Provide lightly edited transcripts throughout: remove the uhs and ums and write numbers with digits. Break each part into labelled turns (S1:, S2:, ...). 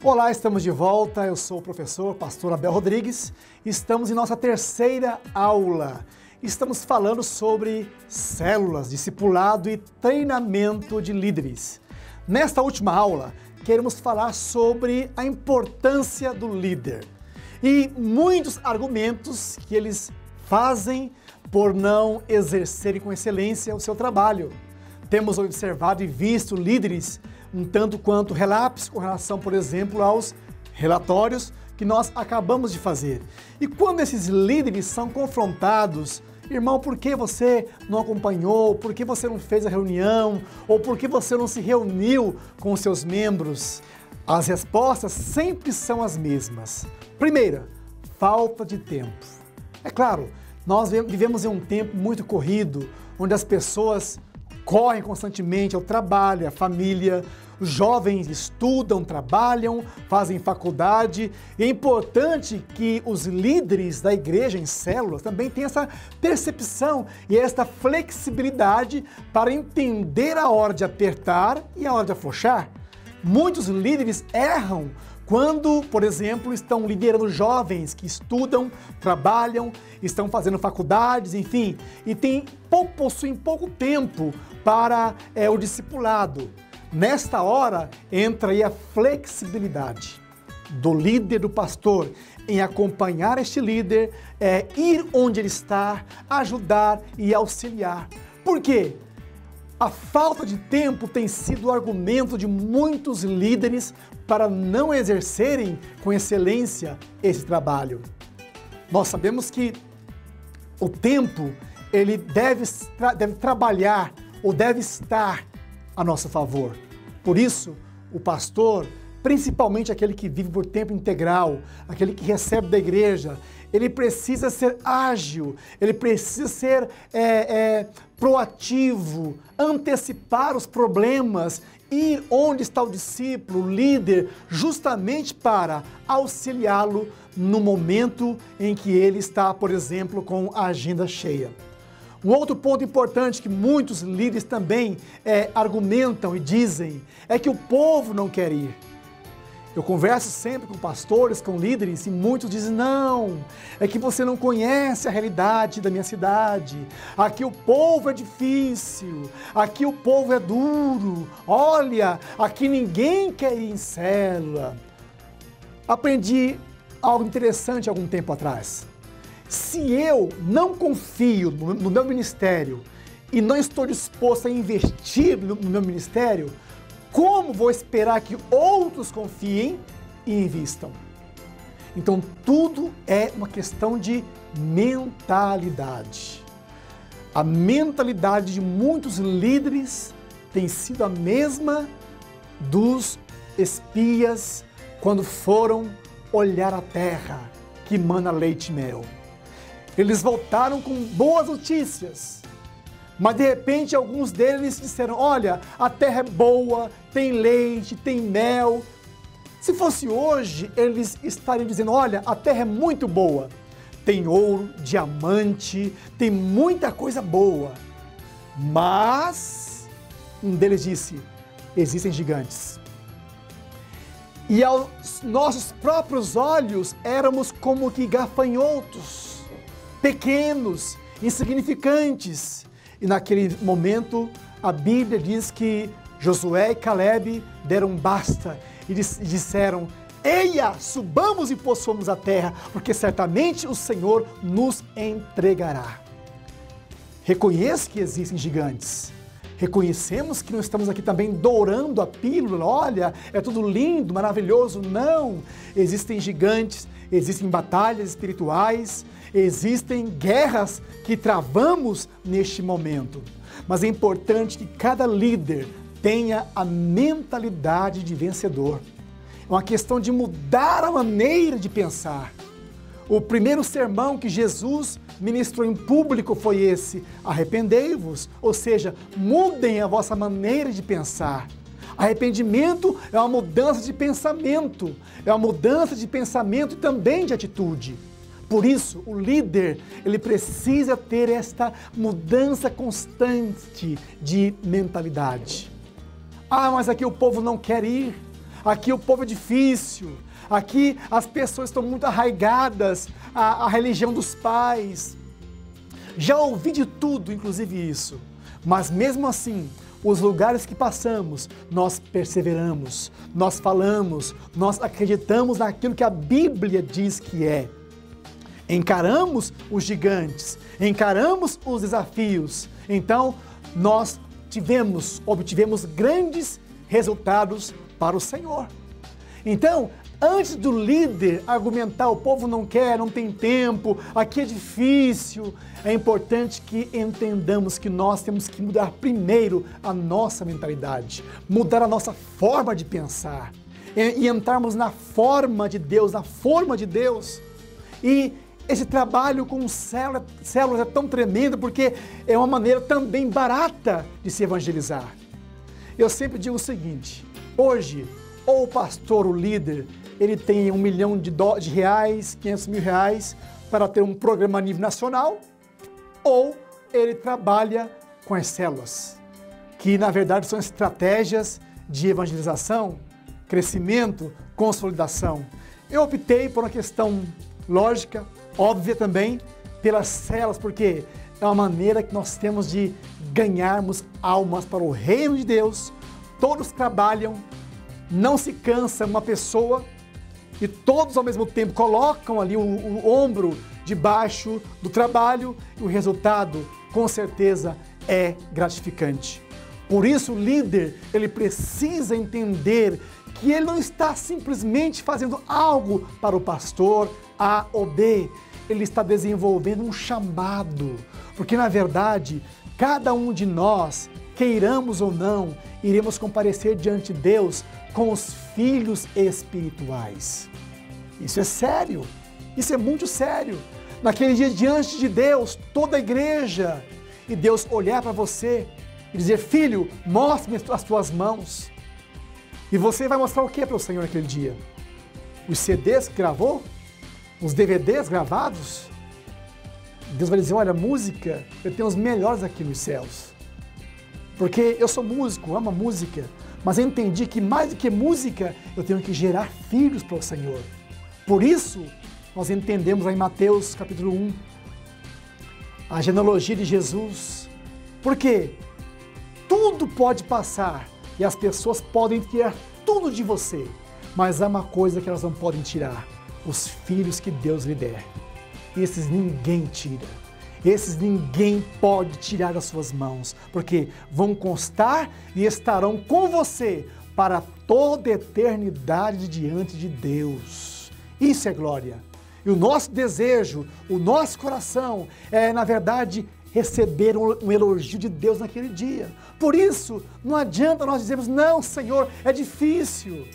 S1: Olá, estamos de volta. Eu sou o professor, pastor Abel Rodrigues. Estamos em nossa terceira aula. Estamos falando sobre células, discipulado e treinamento de líderes. Nesta última aula, queremos falar sobre a importância do líder e muitos argumentos que eles fazem por não exercerem com excelência o seu trabalho. Temos observado e visto líderes um tanto quanto relapsos com relação, por exemplo, aos relatórios que nós acabamos de fazer. E quando esses líderes são confrontados, irmão, por que você não acompanhou? Por que você não fez a reunião? Ou por que você não se reuniu com os seus membros? As respostas sempre são as mesmas. Primeira, falta de tempo. É claro, nós vivemos em um tempo muito corrido, onde as pessoas correm constantemente ao trabalho, à família, os jovens estudam, trabalham, fazem faculdade, e é importante que os líderes da igreja em células também tenham essa percepção e esta flexibilidade para entender a hora de apertar e a hora de afrouxar. Muitos líderes erram quando, por exemplo, estão liderando jovens que estudam, trabalham, estão fazendo faculdades, enfim, e possuem pouco tempo para o discipulado. Nesta hora, entra aí a flexibilidade do líder, do pastor, em acompanhar este líder, ir onde ele está, ajudar e auxiliar. Por quê? A falta de tempo tem sido o argumento de muitos líderes para não exercerem com excelência esse trabalho. Nós sabemos que o tempo, ele deve trabalhar ou deve estar a nosso favor. Por isso, o pastor, principalmente aquele que vive por tempo integral, aquele que recebe da igreja, ele precisa ser ágil, ele precisa ser proativo, antecipar os problemas, ir onde está o discípulo, o líder, justamente para auxiliá-lo no momento em que ele está, por exemplo, com a agenda cheia. Um outro ponto importante que muitos líderes também argumentam e dizem é que o povo não quer ir. Eu converso sempre com pastores, com líderes, e muitos dizem, não, é que você não conhece a realidade da minha cidade, aqui o povo é difícil, aqui o povo é duro, olha, aqui ninguém quer ir em célula. Aprendi algo interessante algum tempo atrás. Se eu não confio no meu ministério e não estou disposto a investir no meu ministério, como vou esperar que outros confiem e invistam? Então, tudo é uma questão de mentalidade. A mentalidade de muitos líderes tem sido a mesma dos espias quando foram olhar a terra que mana leite e mel. Eles voltaram com boas notícias. Mas de repente alguns deles disseram, olha, a terra é boa, tem leite, tem mel. Se fosse hoje, eles estariam dizendo, olha, a terra é muito boa. Tem ouro, diamante, tem muita coisa boa. Mas um deles disse, existem gigantes. E aos nossos próprios olhos éramos como que gafanhotos, pequenos, insignificantes. E naquele momento, a Bíblia diz que Josué e Caleb deram basta e disseram, eia, subamos e possuamos a terra, porque certamente o Senhor nos entregará. Reconheço que existem gigantes. Reconhecemos que não estamos aqui também dourando a pílula, olha, é tudo lindo, maravilhoso. Não, existem gigantes, existem batalhas espirituais, existem guerras que travamos neste momento. Mas é importante que cada líder tenha a mentalidade de vencedor. É uma questão de mudar a maneira de pensar. O primeiro sermão que Jesus ministrou em público foi esse, arrependei-vos, ou seja, mudem a vossa maneira de pensar. Arrependimento é uma mudança de pensamento, e também de atitude. Por isso, o líder, ele precisa ter esta mudança constante de mentalidade. Ah, mas aqui o povo não quer ir. aqui o povo é difícil, aqui as pessoas estão muito arraigadas à religião dos pais. Já ouvi de tudo, inclusive isso, mas mesmo assim, os lugares que passamos, nós perseveramos, nós falamos, nós acreditamos naquilo que a Bíblia diz que é. Encaramos os gigantes, encaramos os desafios. Então, nós obtivemos grandes resultados para o Senhor. Então, antes do líder argumentar, o povo não quer, não tem tempo, aqui é difícil, é importante que entendamos que nós temos que mudar primeiro a nossa mentalidade, mudar a nossa forma de pensar e entrarmos na forma de Deus, E esse trabalho com células é tão tremendo porque é uma maneira também barata de se evangelizar. Eu sempre digo o seguinte, hoje, ou o pastor, o líder, ele tem R$1 milhão, R$500 mil para ter um programa a nível nacional, ou ele trabalha com as células, que na verdade são estratégias de evangelização, crescimento, consolidação. Eu optei por uma questão lógica, óbvia também, pelas células, porque é uma maneira que nós temos de ganharmos almas para o reino de Deus. Todos trabalham, não se cansa uma pessoa e todos ao mesmo tempo colocam ali o ombro debaixo do trabalho e o resultado, com certeza, é gratificante. Por isso, o líder, ele precisa entender que ele não está simplesmente fazendo algo para o pastor A ou B, ele está desenvolvendo um chamado, porque na verdade, cada um de nós, queiramos ou não, iremos comparecer diante de Deus com os filhos espirituais. Isso é sério, isso é muito sério. Naquele dia diante de Deus, toda a igreja, e Deus olhar para você e dizer, filho, mostre-me as tuas mãos. E você vai mostrar o que para o Senhor naquele dia? Os CDs que gravou? Os DVDs gravados? Deus vai dizer, olha, música, eu tenho os melhores aqui nos céus. Porque eu sou músico, amo a música, mas eu entendi que mais do que música, eu tenho que gerar filhos para o Senhor. Por isso, nós entendemos aí em Mateus capítulo 1, a genealogia de Jesus. Por quê? Tudo pode passar e as pessoas podem tirar tudo de você, mas há uma coisa que elas não podem tirar, os filhos que Deus lhe der. Esses ninguém tira, esses ninguém pode tirar das suas mãos, porque vão constar e estarão com você para toda a eternidade diante de Deus. Isso é glória. E o nosso desejo, o nosso coração é, na verdade, receber um elogio de Deus naquele dia. Por isso, não adianta nós dizermos, não, Senhor, é difícil.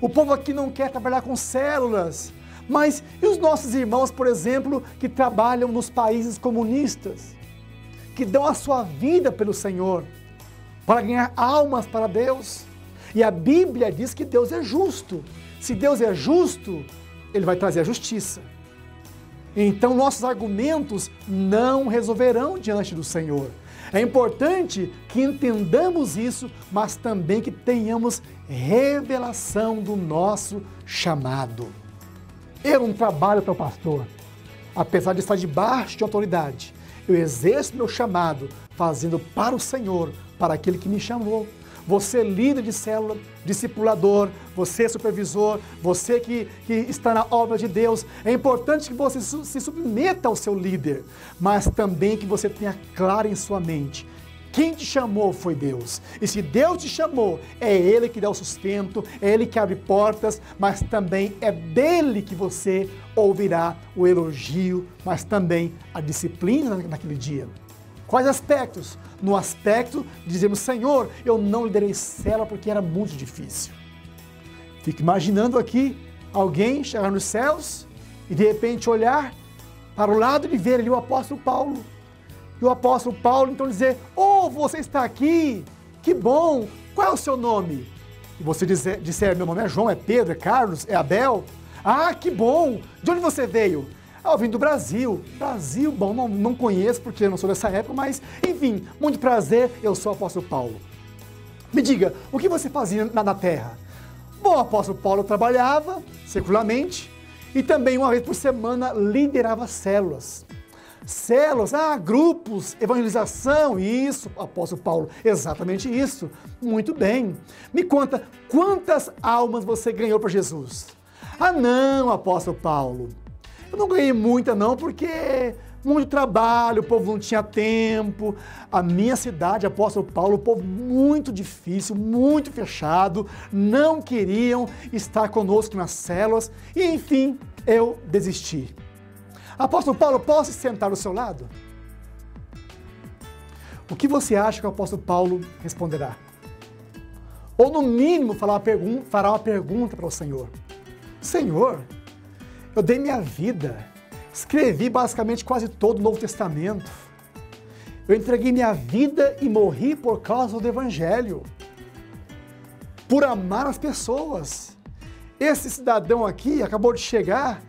S1: O povo aqui não quer trabalhar com células. Mas e os nossos irmãos, por exemplo, que trabalham nos países comunistas, que dão a sua vida pelo Senhor, para ganhar almas para Deus? E a Bíblia diz que Deus é justo. Se Deus é justo, Ele vai trazer a justiça. Então nossos argumentos não resolverão diante do Senhor. É importante que entendamos isso, mas também que tenhamos revelação do nosso chamado. Eu não trabalho para o pastor, apesar de estar debaixo de autoridade. Eu exerço meu chamado fazendo para o Senhor, para aquele que me chamou. Você líder de célula, discipulador, você supervisor, você que está na obra de Deus, é importante que você se submeta ao seu líder, mas também que você tenha claro em sua mente, quem te chamou foi Deus. E se Deus te chamou, é Ele que dá o sustento, é Ele que abre portas, mas também é dele que você ouvirá o elogio, mas também a disciplina naquele dia. Quais aspectos? No aspecto de dizermos, Senhor, eu não liderei célula porque era muito difícil. Fico imaginando aqui alguém chegar nos céus e de repente olhar para o lado e ver ali o apóstolo Paulo. E o apóstolo Paulo então dizer, oh, você está aqui, que bom, qual é o seu nome? E você disser, meu nome é João, é Pedro, é Carlos, é Abel. Ah, que bom, de onde você veio? Ah, eu vim do Brasil. Brasil, bom, não conheço porque eu não sou dessa época, mas enfim, muito prazer, eu sou o apóstolo Paulo. Me diga, o que você fazia na terra? Bom, o apóstolo Paulo trabalhava secularmente e também uma vez por semana liderava células. Células, grupos, evangelização, isso, apóstolo Paulo, exatamente isso. Muito bem. Me conta, quantas almas você ganhou para Jesus? Não, apóstolo Paulo, eu não ganhei muita não, porque muito trabalho, o povo não tinha tempo. A minha cidade, apóstolo Paulo, o povo muito difícil, muito fechado, não queriam estar conosco nas células e, enfim, eu desisti. Apóstolo Paulo, posso sentar ao seu lado? O que você acha que o apóstolo Paulo responderá? Ou, no mínimo, fará uma pergunta para o Senhor. Senhor, eu dei minha vida, escrevi basicamente quase todo o Novo Testamento. Eu entreguei minha vida e morri por causa do Evangelho, por amar as pessoas. Esse cidadão aqui acabou de chegar,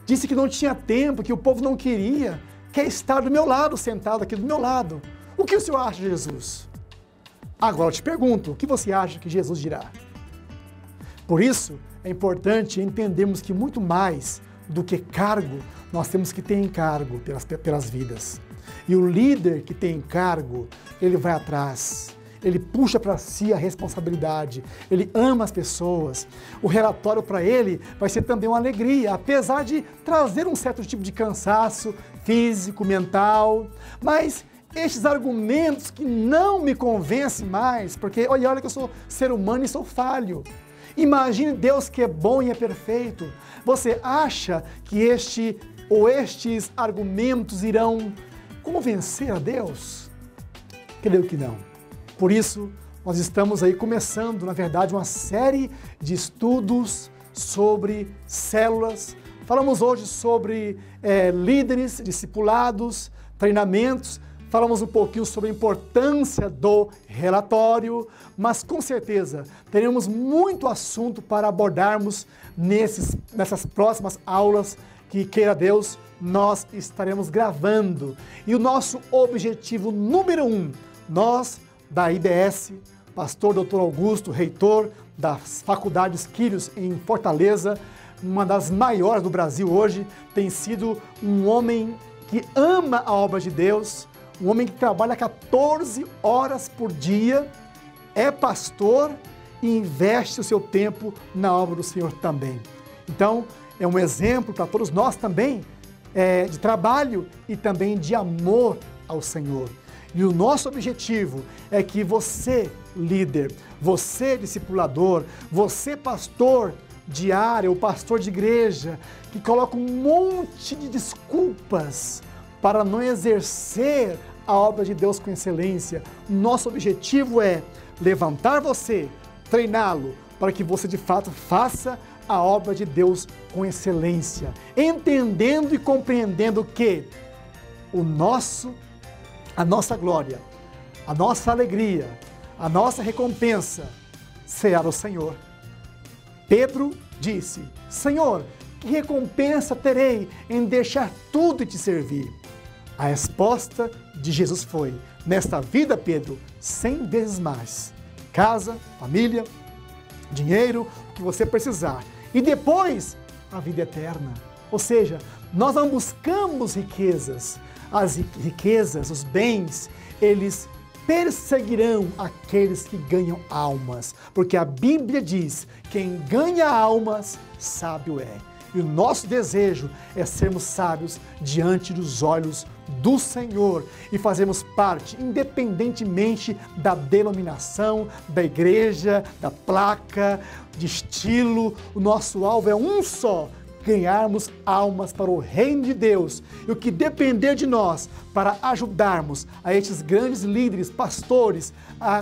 S1: disse que não tinha tempo, que o povo não queria, quer estar do meu lado, sentado aqui do meu lado. O que o senhor acha de Jesus? Agora eu te pergunto, o que você acha que Jesus dirá? Por isso, é importante entendermos que muito mais do que cargo, nós temos que ter encargo pelas vidas. E o líder que tem encargo, ele vai atrás. Ele puxa para si a responsabilidade, ele ama as pessoas. O relatório para ele vai ser também uma alegria, apesar de trazer um certo tipo de cansaço físico, mental. Mas estes argumentos que não me convencem mais, porque olha que eu sou ser humano e sou falho. Imagine Deus que é bom e é perfeito. Você acha que estes argumentos irão convencer a Deus? Creio que não. Por isso, nós estamos aí começando, na verdade, uma série de estudos sobre células. Falamos hoje sobre líderes, discipulados, treinamentos. Falamos um pouquinho sobre a importância do relatório, mas com certeza teremos muito assunto para abordarmos nessas próximas aulas que, queira Deus, nós estaremos gravando. E o nosso objetivo número 1, nós da IBS, pastor Dr. Augusto, reitor das Faculdades Quírios em Fortaleza, uma das maiores do Brasil hoje, tem sido um homem que ama a obra de Deus, um homem que trabalha 14 horas por dia, é pastor e investe o seu tempo na obra do Senhor também. Então, é um exemplo para todos nós também, de trabalho e também de amor ao Senhor. E o nosso objetivo é que você, líder, você, discipulador, você, pastor de área ou pastor de igreja, que coloca um monte de desculpas para não exercer a obra de Deus com excelência. Nosso objetivo é levantar você, treiná-lo, para que você de fato faça a obra de Deus com excelência, entendendo e compreendendo que a nossa glória, a nossa alegria, a nossa recompensa será do Senhor. Pedro disse: Senhor, que recompensa terei em deixar tudo e te servir? A resposta de Jesus foi: nesta vida, Pedro, 100 vezes mais. Casa, família, dinheiro, o que você precisar. E depois, a vida eterna. Ou seja, nós não buscamos riquezas. As riquezas, os bens, eles perseguirão aqueles que ganham almas. Porque a Bíblia diz: quem ganha almas, sábio é. E o nosso desejo é sermos sábios diante dos olhos do Senhor e fazermos parte, independentemente da denominação, da igreja, da placa, de estilo. O nosso alvo é um só: ganharmos almas para o reino de Deus. E o que depender de nós para ajudarmos a estes grandes líderes, pastores,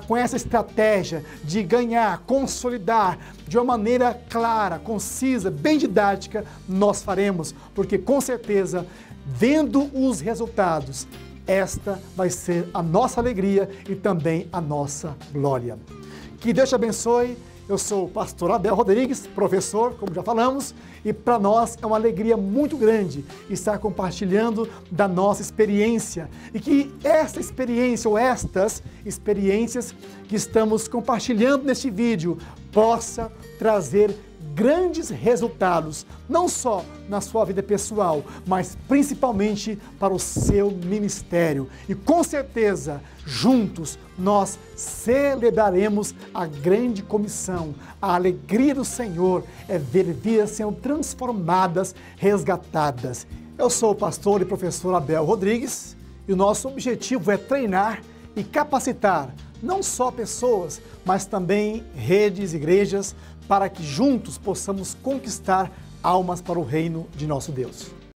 S1: com essa estratégia de ganhar, consolidar de uma maneira clara, concisa, bem didática, nós faremos, porque com certeza, vendo os resultados, esta vai ser a nossa alegria e também a nossa glória. Que Deus te abençoe. Eu sou o pastor Abel Rodrigues, professor, como já falamos, e para nós é uma alegria muito grande estar compartilhando da nossa experiência e que esta experiência ou estas experiências que estamos compartilhando neste vídeo possa trazer grandes resultados, não só na sua vida pessoal, mas principalmente para o seu ministério. E com certeza, juntos, nós celebraremos a grande comissão. A alegria do Senhor é ver vidas sendo transformadas, resgatadas. Eu sou o pastor e professor Abel Rodrigues e o nosso objetivo é treinar e capacitar não só pessoas, mas também redes, igrejas, para que juntos possamos conquistar almas para o reino de nosso Deus.